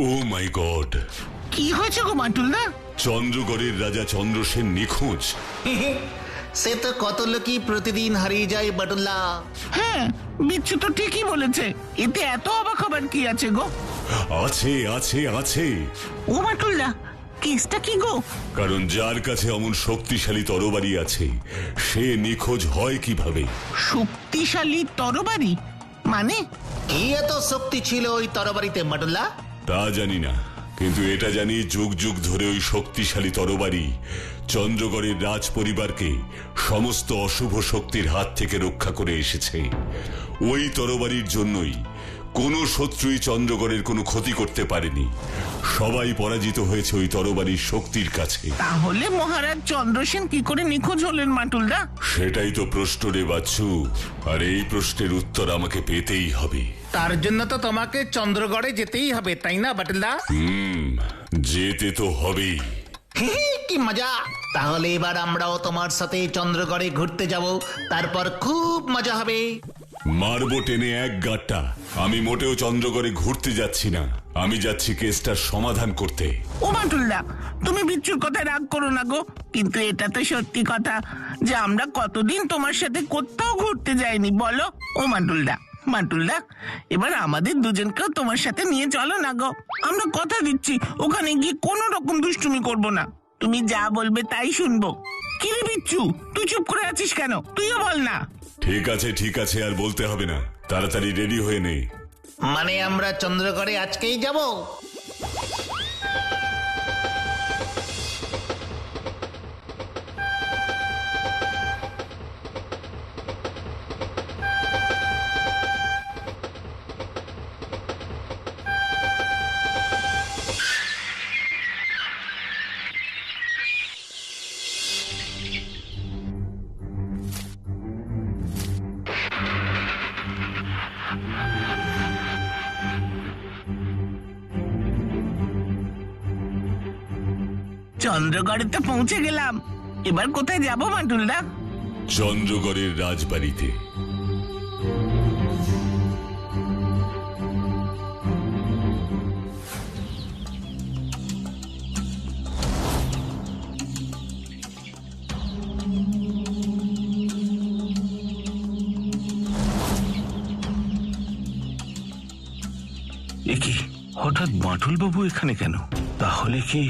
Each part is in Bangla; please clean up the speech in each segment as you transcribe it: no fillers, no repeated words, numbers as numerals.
ও মাই গড, কি হয়েছে গো বাটুলদা? চন্দ্রগড়ের রাজা চন্দ্রসেন নিখোঁজ। সে তো কত লোকই প্রতিদিন হারিয়ে যায় বাটুল্লা। হ্যাঁ, বিচ্ছু তো ঠিকই বলেছে। এতে এত অবাক হবার কি আছে গো? আছে আছে আছে। ও বাটুলদা, কেসটা কি গো? কারণ যার কাছে অমন শক্তিশালী তরবারি আছে সে নিখোঁজ হয় কিভাবে? শক্তিশালী তরবারি মানে? কি এত শক্তি ছিল ওই তরবারিতে বাটুল্লা? তা জানি না, কিন্তু এটা জানি যুগ যুগ ধরে ওই শক্তিশালী তরবারি চন্দ্রগড়ের রাজ পরিবারকে সমস্ত অশুভ শক্তির হাত থেকে রক্ষা করে এসেছে। ওই তরবারির জন্যই কোন শত্রুই চন্দ্রগড়ের কোনো ক্ষতি করতে পারেনি। সবাই পরাজিত হয়েছে ওই তরবারির শক্তির কাছে। তাহলে মহারাজ চন্দ্রসেন কি করে নিখোঁজ হলেন বাটুলদা? সেটাই তো প্রশ্ন রে বাচ্চু, আর এই প্রশ্নের উত্তর আমাকে পেতেই হবে। তার জন্য তো তোমাকে চন্দ্রগড়ে যেতেই হবে, তাই না বাটুলদা? যেতে তো হবেই। কি মজা! তাহলে এবার আমরাও তোমার সাথে চন্দ্রগড়ে ঘুরতে যাব, তারপর খুব মজা হবে। মারবো টেনে এক গাঁটটা। আমি মোটেও চন্দ্রগড়ে ঘুরতে যাচ্ছি না, আমি যাচ্ছি কেসটার সমাধান করতে। ও বাটুলদা, তুমি বিচ্ছুর কথায় রাগ করো না গো, কিন্তু এটা তো সত্যি কথা যে আমরা কতদিন তোমার সাথে কোথাও ঘুরতে যাইনি বলো। ও বাটুলদা, বাটুলদা, এবার আমাদের দুজনকেও তোমার সাথে নিয়ে চলো না গো। আমরা কথা দিচ্ছি ওখানে গিয়ে কোনো রকম দুষ্টুমি করব না। তুমি যা বলবে তাই শুনবো। কি রে বিচ্ছু, তুই চুপ করে আছিস কেন? তুইও বল না। ঠিক আছে ঠিক আছে, আর বলতে হবে না, তাড়াতাড়ি রেডি হয়ে নে। মানে আমরা চন্দ্রগড়ে আজকেই যাব? চন্দ্রগড়ে তো পৌঁছে গেলাম, এবার কোথায় যাবো বাটুলদা? চন্দ্রগড়ের রাজবাড়িতে। একি হঠাৎ বাটুল বাবু এখানে কেন? তাহলে কি?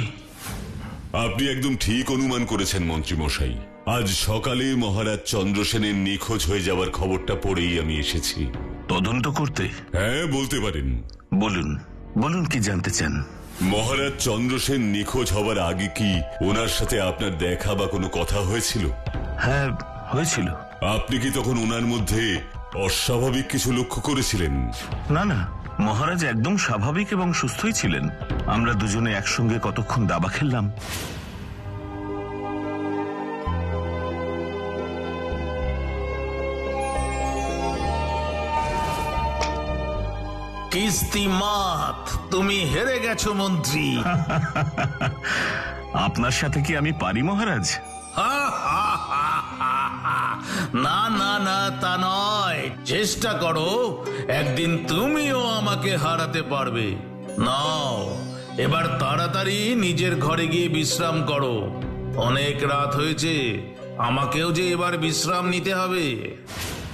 আপনি একদম ঠিক অনুমান করেছেন মন্ত্রী মশাই। আজ সকালে মহারাজ চন্দ্রসেনের নিখোঁজ হয়ে যাওয়ার খবরটা পড়েই আমি এসেছি। তদন্ত করতে? হ্যাঁ, বলতে পারেন। বলুন বলুন, কি জানতে চান? মহারাজ চন্দ্রসেন নিখোঁজ হবার আগে কি ওনার সাথে আপনার দেখা বা কোনো কথা হয়েছিল? হ্যাঁ, হয়েছিল। আপনি কি তখন ওনার মধ্যে অস্বাভাবিক কিছু লক্ষ্য করেছিলেন? না না, মহারাজ একদম স্বাভাবিক এবং সুস্থই ছিলেন। আমরা দুজনে একসঙ্গে কতক্ষণ দাবা খেললাম। কিস্তিমাত, তুমি হেরে গেছো মন্ত্রী। আপনার সাথে কি আমি পারি মহারাজ? না না না, তা নয়, চেষ্টা করো, একদিন তুমিও আমাকে হারাতে পারবে। নাও, এবার তাড়াতাড়ি নিজের ঘরে গিয়ে বিশ্রাম করো। অনেক রাত হয়েছে, আমাকেও যে এবার বিশ্রাম নিতে হবে।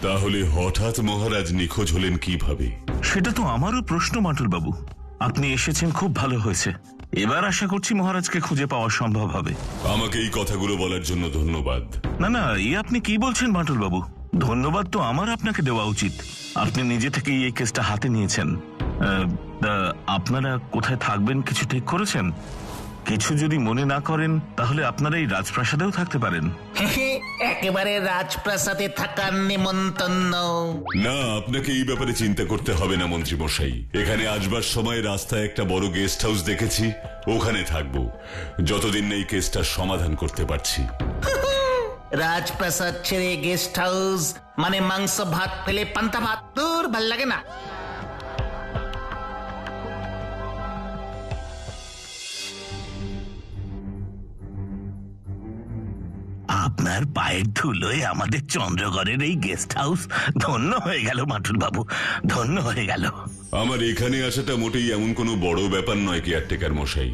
তাহলে হঠাৎ মহারাজ নিখোঁজ হলেন কিভাবে? সেটা তো আমারও প্রশ্ন বাটুল বাবু। আপনি এসেছেন, খুব ভালো হয়েছে। এবার আশা করছি মহারাজকে খুঁজে পাওয়া সম্ভব হবে। আমাকে এই কথাগুলো বলার জন্য ধন্যবাদ। না না, এই আপনি কি বলছেন বাটুল বাবু? ধন্যবাদ তো আমার আপনাকে দেওয়া উচিত। আপনি নিজে থেকেই এই কেসটা হাতে নিয়েছেন। আপনারা কোথায় থাকবেন কিছু ঠিক করেছেন? কিছু যদি মনে না করেন তাহলে আপনারা এই রাজপ্রাসাদেও থাকতে পারেন। একেবারে রাজপ্রাসাদে থাকার নিমন্ত্রণ। না, আপনাকে এই ব্যাপারে চিন্তা করতে হবে না মন্ত্রী মশাই। এখানে আসবার সময় রাস্তায় একটা বড় গেস্ট হাউস দেখেছি, ওখানে থাকবো যতদিন না এই কেসটার সমাধান করতে পারছি। রাজপ্রাসাদ ছেড়ে গেস্ট হাউস মানে মাংস ভাত ফেলে পান্তা ভাত, দূর ভাল লাগে না। আপনার পায়ের ধুলোয় আমাদের চন্দ্রগড়ের এই গেস্ট হাউস ধন্য হয়ে গেল বাটুল বাবু, ধন্য হয়ে গেল। আমার এখানে আসাটা মোটেই এমন কোনো বড় ব্যাপার নয় কেয়ারটেকার মশাই।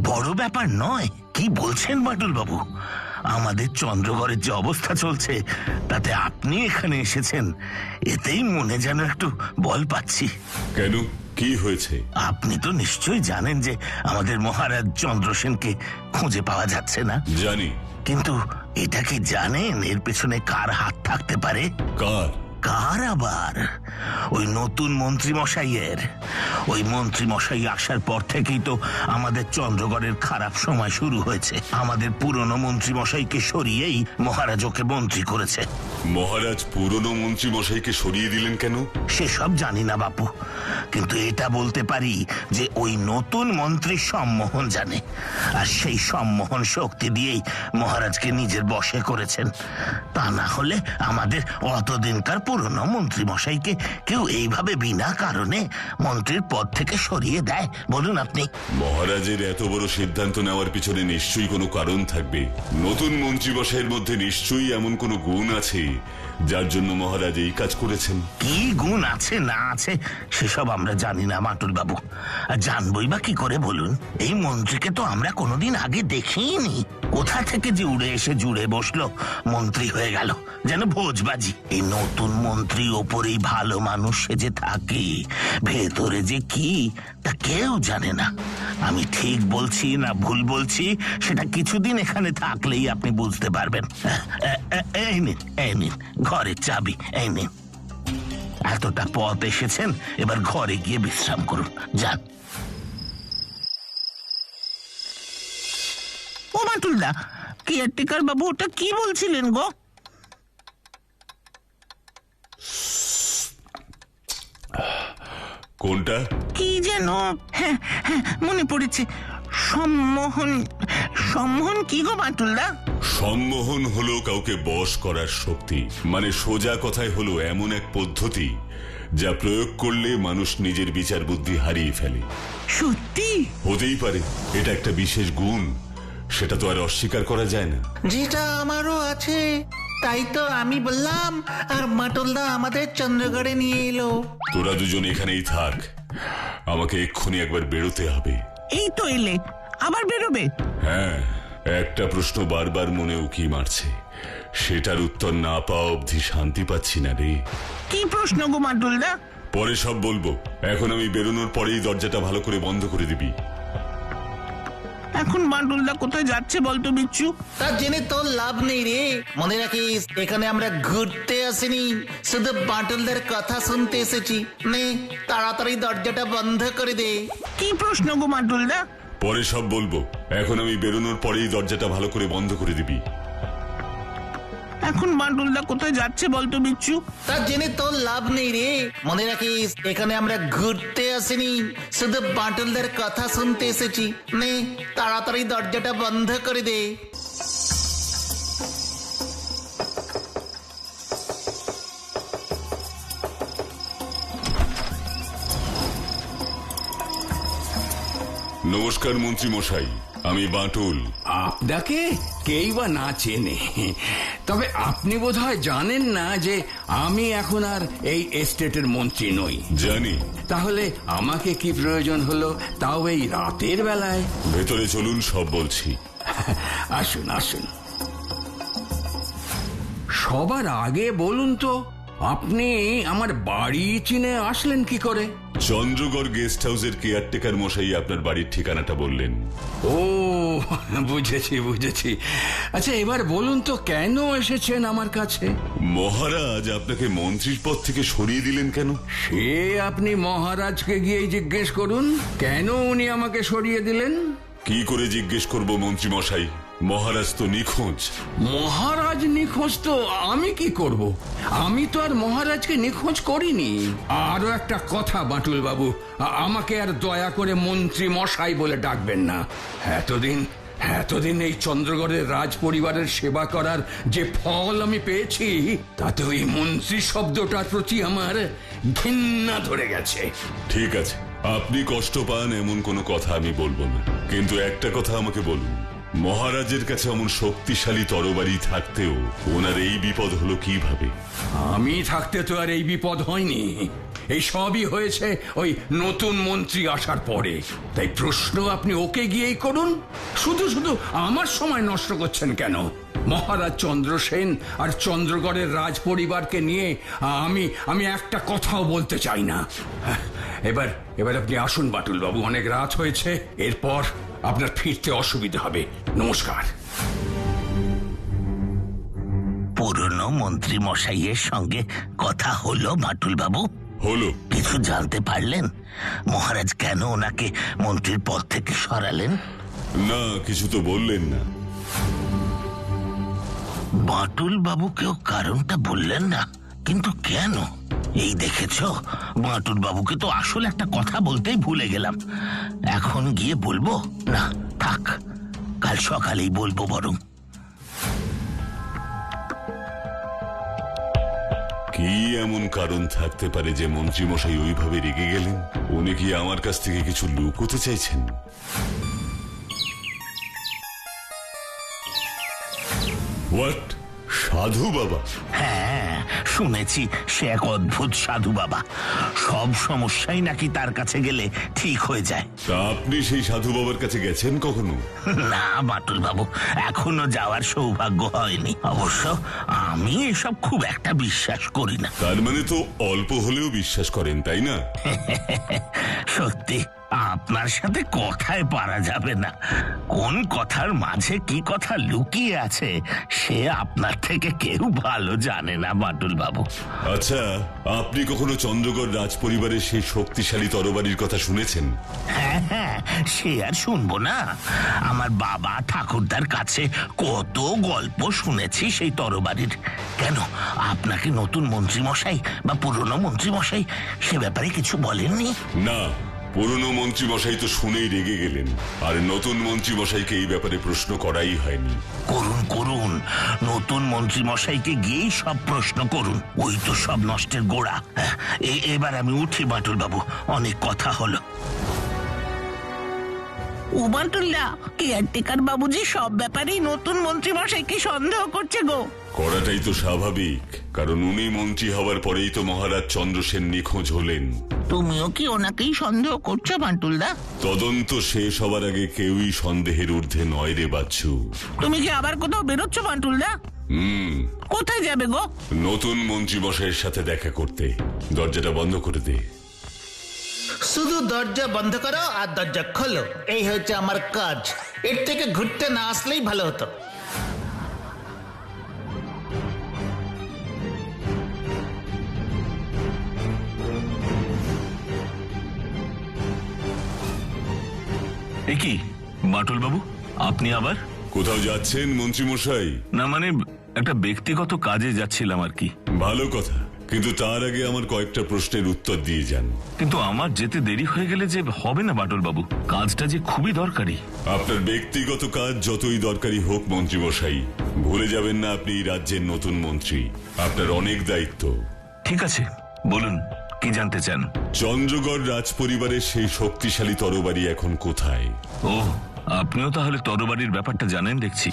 বড় ব্যাপার নয়? কি বলছেন বাটুল বাবু? আমাদের চন্দ্রগড়ের যে অবস্থা চলছে তাতে আপনি এখানে এসেছেন, এতেই মনে যেন একটু বল পাচ্ছি। কেন, কি হয়েছে? আপনি তো নিশ্চয়ই জানেন যে আমাদের মহারাজ চন্দ্রসেনকে খুঁজে পাওয়া যাচ্ছে না। জানি। কিন্তু এটা কি জানেন এর পেছনে কার হাত থাকতে পারে? কার? কার আবার? ওই নতুন মন্ত্রী মশাইয়ের। ওই মন্ত্রী মশাই আসার পর থেকেই তো আমাদের চন্দ্রগড়ের খারাপ সময় শুরু হয়েছে। আমাদের পুরনো মন্ত্রী মশাইকে সরিয়েই মহারাজ ওকে মন্ত্রী করেছে। মহারাজ পুরনো মন্ত্রী মশাইকে সরিয়ে দিলেন কেন? সেসব জানি না বাপু, কিন্তু এটা বলতে পারি যে ওই নতুন মন্ত্রী সম্মোহন জানে, আর সেই সম্মোহন শক্তি দিয়েই মহারাজকে নিজের বশে করেছেন। তা না হলে আমাদের অতদিনকার পুরনো মন্ত্রী মশাইকে কেউ এইভাবে বিনা কারণে মন্ত্রীর পদ থেকে সরিয়ে দেয় বলুন আপনি? মহারাজের এত বড় সিদ্ধান্ত নেওয়ার পিছনে নিশ্চয়ই কোনো কারণ থাকবে। নতুন মন্ত্রী মশাইয়ের মধ্যে নিশ্চয়ই এমন কোনো গুণ আছে যার জন্য মহারাজ এই কাজ করেছেন। কি গুণ আছে না আছে সেসব আমরা জানি না মাটুল বাবু, আর জানবই বা কি করে বলুন? এই মন্ত্রীকে তো আমরা কোনোদিন আগে দেখিনি। কোথা থেকে যে উড়ে এসে জুড়ে বসলো, মন্ত্রী হয়ে গেল যেন ভোজবাজি। এই নতুন মন্ত্রী ওপরেই ভালো মানুষ সেজে থাকে, ভেতরে যে কি তা কেউ জানে না। আমি ঠিক বলছি না ভুল বলছি সেটা কিছুদিন এখানে থাকলেই আপনি বুঝতে পারবেন। এই নিন, এই নিন ঘরের চাবি, এই নিন। এতটা পথ এসেছেন, এবার ঘরে গিয়ে বিশ্রাম করুন, যান। ও বাটুলদা, কেয়ারটেকার বাবু ওটা কি বলছিলেন গো? কোনটা? কি যেন, হ্যাঁ হ্যাঁ মনে পড়েছে, সম্মোহন। সম্মোহন কি গো বাটুলদা? সম্মোহন হলো কাউকে বশ করার শক্তি, মানে সোজা কথায় হলো এমন এক পদ্ধতি যা প্রয়োগ করলে মানুষ নিজের বিচার বুদ্ধি হারিয়ে ফেলে। সত্যি? হতেই পারে, এটা একটা বিশেষ গুণ, সেটা তো আর অস্বীকার করা যায় না। যেটা আমারও আছে, তাই তো আমি বললাম আর মাটুলদা আমাদের চন্দ্রগড়ে নিয়ে এলো। তোরা দুজন এখানেই থাক, আমাকে এক্ষুনি একবার বেরোতে হবে। এই তো এলে, আবার বেরোবে? হ্যাঁ, একটা প্রশ্ন বারবার মনে উকি মারছে, সেটার উত্তর না পাওয়া অবধি শান্তি পাচ্ছি না রে। কি প্রশ্ন গো বাটুলদা? পরে সব বলবো, এখন আমি বেরোনোর পরেই দরজাটা ভালো করে বন্ধ করে দিবি। এখন বাটুলদা কোথায় যাচ্ছে বলতো বিচ্ছু? তা জেনে তোর লাভ নেই রে। মনে রাখিস, এখানে আমরা ঘুরতে আসিনি, শুধু বাটুলদার কথা শুনতে এসেছি। নে তাড়াতাড়ি দরজাটা বন্ধ করে দে। কি প্রশ্ন গো বাটুলদা? পরে সব বলবো, এখন আমি বেরোনোর পরেই দরজাটা ভালো করে বন্ধ করে দিবি। এখন বাটুলদা কোথায় যাচ্ছে বলতো বিচ্ছু? তা জেনে তোর লাভ নেই রে। মনে রাখিস, এখানে আমরা ঘুরতে আসিনি, শুধু বাটুলদার কথা শুনতে এসেছি। নে তাড়াতাড়ি দরজাটা বন্ধ করে দে। নমস্কার মন্ত্রী মশাই, আমি বাটুল। আপনাকে কেই বা না চেনে, তবে আপনি বোধহয় জানেন না যে আমি এখন আর এই এস্টেটের মন্ত্রী নই। জানি। তাহলে আমাকে কি প্রয়োজন হলো, তাও এই রাতের বেলায়? ভেতরে চলুন, সব বলছি। আসুন আসুন। সবার আগে বলুন তো, আপনি আমার বাড়ি চিনে আসলেন কি করে? চন্দ্রগড় গেস্ট হাউসের কেয়ারটেকার মশাই আপনার বাড়ির ঠিকানাটা বললেন। ও বুঝেছি বুঝেছি। আচ্ছা এবার বলুন তো, কেন এসেছেন আমার কাছে? মহারাজ আপনাকে মন্ত্রীর পদ থেকে সরিয়ে দিলেন কেন? সে আপনি মহারাজকে গিয়েই জিজ্ঞেস করুন, কেন উনি আমাকে সরিয়ে দিলেন। কি করে জিজ্ঞেস করব মন্ত্রী মশাই, মহারাজ তো নিখোঁজ। মহারাজ নিখোঁজ তো আমি কি করব? আমি তো আর মহারাজকে নিখোঁজ করিনি। আরো একটা কথা বাটুল বাবু, আমাকে আর দয়া করে মন্ত্রী মশাই বলে ডাকবেন না। এতদিন এই চন্দ্রগড়ের রাজ পরিবারের সেবা করার যে ফল আমি পেয়েছি, তাতে ওই মন্ত্রী শব্দটার প্রতি আমার ঘৃণা ধরে গেছে। ঠিক আছে, আপনি কষ্ট পান এমন কোনো কথা আমি বলবো না, কিন্তু একটা কথা আমাকে বলুন, মহারাজের কাছে এমন শক্তিশালী তরবারি থাকতেও ওনার এই বিপদ হলো কিভাবে? আমি থাকতে তো আর এই বিপদ হয়নি। এই সবই হয়েছে ওই নতুন মন্ত্রী আসার পরে। তাই প্রশ্ন আপনি ওকে গিয়েই করুন। শুধু শুধু আমার সময় নষ্ট করছেন কেন? মহারাজ চন্দ্রসেন আর চন্দ্রগড়ের রাজ পরিবারকে নিয়ে আমি একটা কথাও বলতে চাই না। এবার আপনি আসুন বাটুল বাবু, অনেক রাত হয়েছে। এরপর আপনার ফিরতে অসুবিধা হবে। নমস্কার। পুরনো মন্ত্রী মশাইয়ের সঙ্গে কথা হলো বাটুল বাবু? হলো। কিছু জানতে পারলেন মহারাজ কেন ওনাকে মন্ত্রীর পদ থেকে সরালেন? না, কিছু তো বললেন না। বাটুল বাবুকেও কারণটা বললেন না, কিন্তু কেন? এই দেখেছো, বাটুল বাবুকে তো আসলে একটা কথা বলতেই ভুলে গেলাম। এখন গিয়ে বলবো না, থাক, কাল সকালেই বলবো বরং। কি এমন কারণ থাকতে পারে যে মন্ত্রীমশাই ওইভাবে রেগে গেলেন? উনি কি আমার কাছ থেকে কিছু লুকোতে চাইছেন? হোয়াট? সাধু বাবা? হ্যাঁ, শুনেছি সে এক অদ্ভুত সাধু বাবা। সব সমস্যাই নাকি তার কাছে গেলে ঠিক হয়ে যায়। তা আপনি সেই সাধু বাবার কাছে গেছেন কখনো? না বাটুল বাবু, এখনো যাওয়ার সৌভাগ্য হয়নি। অবশ্য আমি এসব খুব একটা বিশ্বাস করি না। তার মানে তো অল্প হলেও বিশ্বাস করেন, তাই না? সত্যি আপনার সাথে কথায় পারা যাবে না। কোন কথার মাঝে কি কথা লুকিয়ে আছে সে আপনার থেকে কেউ ভালো জানে না বাটুল বাবু। আচ্ছা, আপনি কখনো চন্দ্রগড় রাজ পরিবারের সেই শক্তিশালী তরবারির কথা শুনেছেন? হ্যাঁ হ্যাঁ, সে আর শুনবো না? আমার বাবা ঠাকুরদার কাছে কত গল্প শুনেছি সেই তরবারির। কেন, আপনাকে নতুন মন্ত্রী মশাই বা পুরনো মন্ত্রী মশাই সে ব্যাপারে কিছু বলেননি? না, পুরনো মন্ত্রী মশাই তো শুনেই রেগে গেলেন, আর নতুন মন্ত্রী মশাইকে এই ব্যাপারে প্রশ্ন করাই হয়নি। করুন করুন, নতুন মন্ত্রী মশাইকে গিয়েই সব প্রশ্ন করুন। ওই তো সব নষ্টের গোড়া। এবার আমি উঠি বাটুল বাবু, অনেক কথা হলো। উমাটুল্লা, কেয়ারটেকার বাবুজি সব ব্যাপারেই নতুন মন্ত্রী মশাইকে সন্দেহ করছে গো। করাটাই তো স্বাভাবিক, কারণ উনি মন্ত্রী হওয়ার পরেই তো মহারাজ চন্দ্রসেন নিখোঁজ হলেন। তুমিও কি ওনাকেই সন্দেহ করছো বান্টুলদা? তদন্ত শেষ হবার আগে কেউই সন্দেহের ঊর্ধ্বে নয় রে বাচ্চু। তুমি কি আবার কোথাও বেরোচ্ছ বান্টুলদা? কোথায় যাবে গো? নতুন মন্ত্রী মশাইয়ের সাথে দেখা করতে। দরজাটা বন্ধ করে দে। শুধু দরজা বন্ধ করো আর দরজা খোলো, এই হচ্ছে আমার কাজ। এর থেকে ঘুরতে না আসলেই ভালো হতো। এ কি বাটুল বাবু, আপনি আবার? কোথাও যাচ্ছেন মন্ত্রী মশাই? না মানে একটা ব্যক্তিগত কাজে যাচ্ছিলাম আর কি। ভালো কথা, কিন্তু তার আগে আমার কয়েকটা প্রশ্নের উত্তর দিয়ে যান। কিন্তু আমার যেতে দেরি হয়ে গেলে যে হবে না বাটুল বাবু, কাজটা যে খুবই দরকারি। আপনার ব্যক্তিগত কাজ যতই দরকারি হোক মন্ত্রী মশাই, ভুলে যাবেন না আপনি এই রাজ্যের নতুন মন্ত্রী। আপনার অনেক দায়িত্ব। ঠিক আছে, বলুন কি জানতে চান? চন্দ্রগড় রাজ পরিবারের সেই শক্তিশালী তরবারি এখন কোথায়? ও, আপনিও তাহলে তরবারির ব্যাপারটা জানেন দেখছি।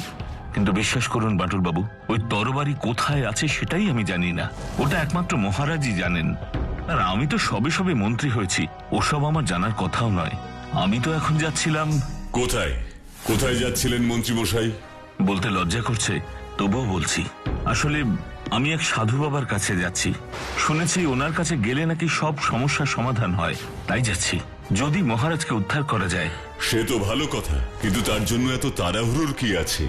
কিন্তু বিশ্বাস করুন বাটুল বাবু, ওই তরবারি কোথায় আছে সেটাই আমি জানি না। ওটা একমাত্র মহারাজই জানেন। আর আমি তো সবে সবে মন্ত্রী হয়েছি, ওসব আমার জানার কথাও নয়। আমি তো এখন যাচ্ছিলাম। কোথায় কোথায় যাচ্ছিলেন মন্ত্রী মশাই? বলতে লজ্জা করছে, তবুও বলছি। আসলে আমি এক সাধু বাবার কাছে যাচ্ছি। শুনেছি ওনার কাছে গেলে নাকি সব সমস্যার সমাধান হয়, তাই যাচ্ছি। যদি মহারাজকে উদ্ধার করা যায়। সে তো ভালো কথা, কিন্তু তার জন্য এত তাড়াহুড়োর কি আছে?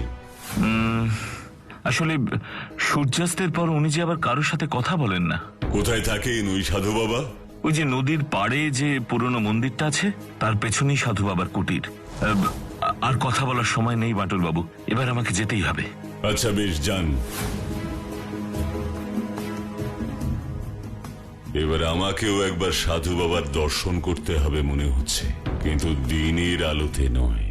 আসলে সূর্যাস্তের পর উনি যে আবার কারোর সাথে কথা বলেন না। কোথায় থাকেন ওই সাধু বাবা? ওই যে নদীর পাড়ে যে পুরনো মন্দিরটা আছে, তার পেছনেই সাধু বাবার কুটির। আর কথা বলার সময় নেই বাটুল বাবু, এবার আমাকে যেতেই হবে। আচ্ছা বেশ, যান। এবার আমাকেও একবার সাধু বাবার দর্শন করতে হবে মনে হচ্ছে, কিন্তু দিনের আলোতে নয়।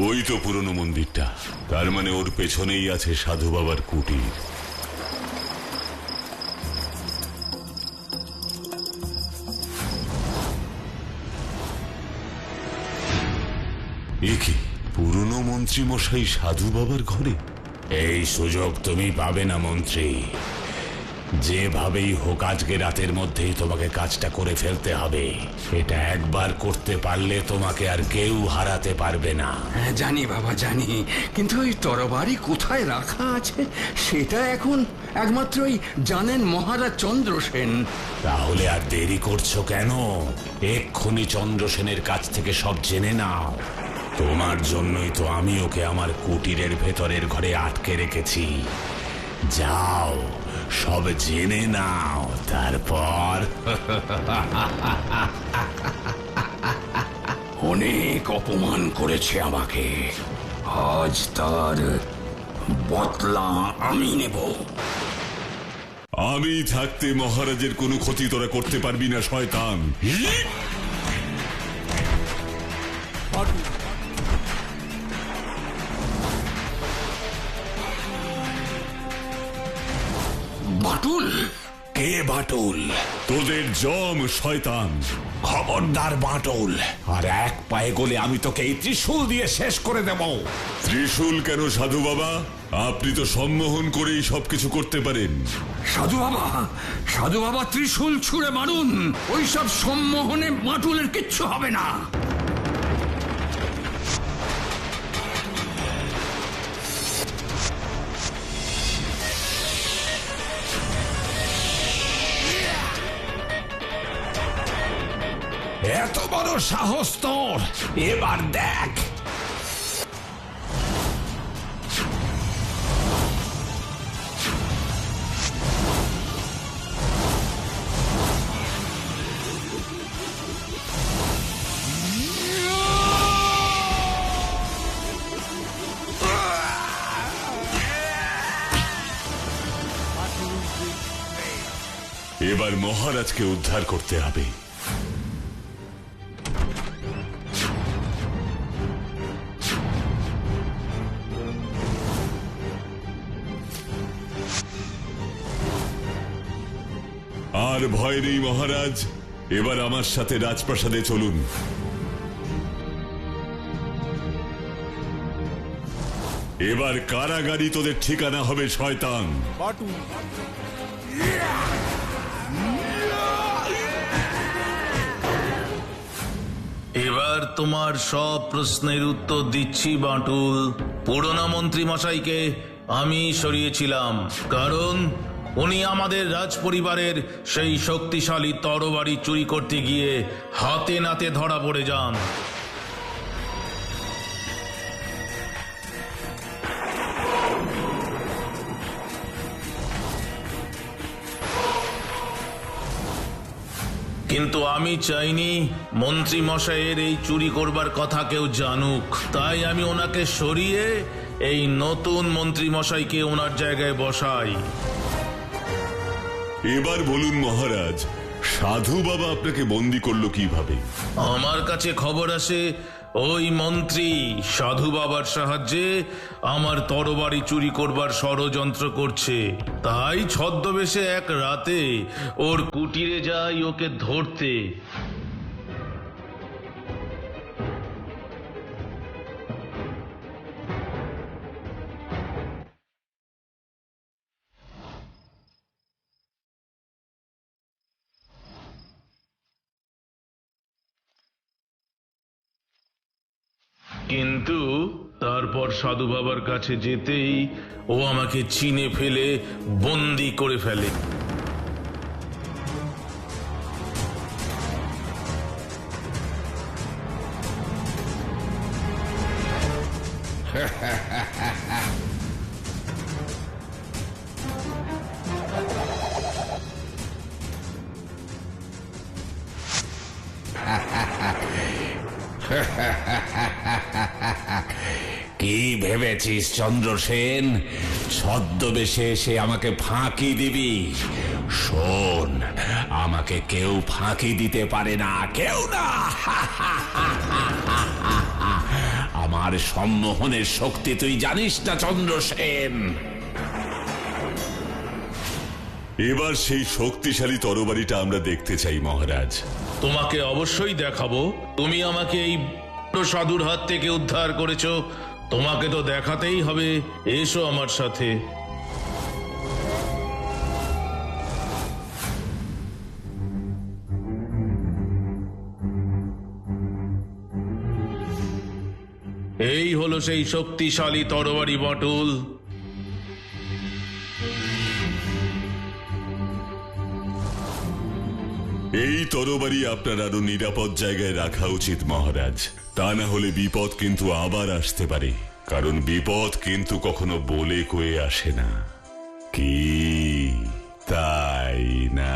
ওই তো পুরনো মন্দিরটা, তার মানে ওর পেছনেই আছে সাধু বাবার কুটির। এ কি, পুরনো মন্ত্রী মশাই সাধু বাবার ঘরে? এই সুযোগ তুমি পাবে না মন্ত্রী। যেভাবেই হোক আজকে রাতের মধ্যেই তোমাকে কাজটা করে ফেলতে হবে। এটা একবার করতে পারলে তোমাকে আর কেউ হারাতে পারবে না। জানি বাবা জানি, কিন্তু ওই তরবারি কোথায় রাখা আছে সেটা এখন একমাত্রই জানেন মহারাজ চন্দ্রসেন। তাহলে আর দেরি করছো কেন? এক্ষুনি চন্দ্রসেনের কাছ থেকে সব জেনে নাও। তোমার জন্যই তো আমি ওকে আমার কুটিরের ভেতরের ঘরে আটকে রেখেছি। যাও, সব জেনে নাও, তারপর অনেক অপমান করেছে আমাকে, আজ তার বদলা আমি নেব। আমি থাকতে মহারাজের কোনো ক্ষতি তোরা করতে পারবি না শয়তান। বাটুল? কে বাটুল? তোদের জম শয়তান। খবরদার বাটুল, আর এক পায়ে গলে আমি তোকে এই ত্রিশূল দিয়ে শেষ করে দেব। ত্রিশূল কেন সাধু বাবা? আপনি তো সম্মোহন করেই সবকিছু করতে পারেন। সাধু বাবা ত্রিশূল ছুঁড়ে মারুন, ওইসব সম্মোহনে বাটুলের কিচ্ছু হবে না। এত বড় সাহস তোর! এবার দেখ। এবার মহারাজকে উদ্ধার করতে হবে। আর ভয় নেই মহারাজ, এবার আমার সাথে রাজপ্রাসাদে চলুন। এবার কারাগারি তোদের ঠিকানা হবে শয়তান। এবার তোমার সব প্রশ্নের উত্তর দিচ্ছি বাটুল। পুরনো মন্ত্রী মশাইকে আমি সরিয়েছিলাম, কারণ উনি আমাদের রাজ পরিবারের সেই শক্তিশালী তরবারি চুরি করতে গিয়ে হাতে নাতে ধরা পড়ে যান। কিন্তু আমি চাইনি মন্ত্রী মশাইয়ের এই চুরি করবার কথা কেউ জানুক, তাই আমি ওনাকে সরিয়ে এই নতুন মন্ত্রী মশাইকে ওনার জায়গায় বসাই। এবার বলুন মহারাজ, সাধু বাবা আপনাকে বন্দি করলো কিভাবে? আমার কাছে খবর আসে ওই মন্ত্রী সাধু বাবার সাহায্যে আমার তরবারি চুরি করবার ষড়যন্ত্র করছে, তাই ছদ্মবেশে এক রাতে ওর কুটিরে যাই ওকে ধরতে। কিন্তু তারপর সাধু বাবার কাছে যেতেই ও আমাকে চিনে ফেলে বন্দি করে ফেলে। কি ভেবেছিস চন্দ্রসেন, ছদ্মবেশে এসে আমাকে ফাঁকি দিবি? শোন, আমাকে কেউ ফাঁকি দিতে পারে না, কেউ না। আমার আমার সম্মোহনের শক্তি তুই জানিস না চন্দ্রসেন। এবার সেই শক্তিশালী তরবারিটা আমরা দেখতে চাই মহারাজ। তোমাকে অবশ্যই দেখাবো। তুমি আমাকে এই সাধুর হাত থেকে উদ্ধার করেছো, তোমাকে তো দেখাতেই হবে। এসো আমার সাথে। এই হলো সেই শক্তিশালী তরবারি বাটুল। এই তরবারি আপনার আরো নিরাপদ জায়গায় রাখা উচিত মহারাজ, তা না হলে বিপদ কিন্তু আবার আসতে পারে, কারণ বিপদ কিন্তু কখনো বলে কয়ে আসে না, কি তাই না?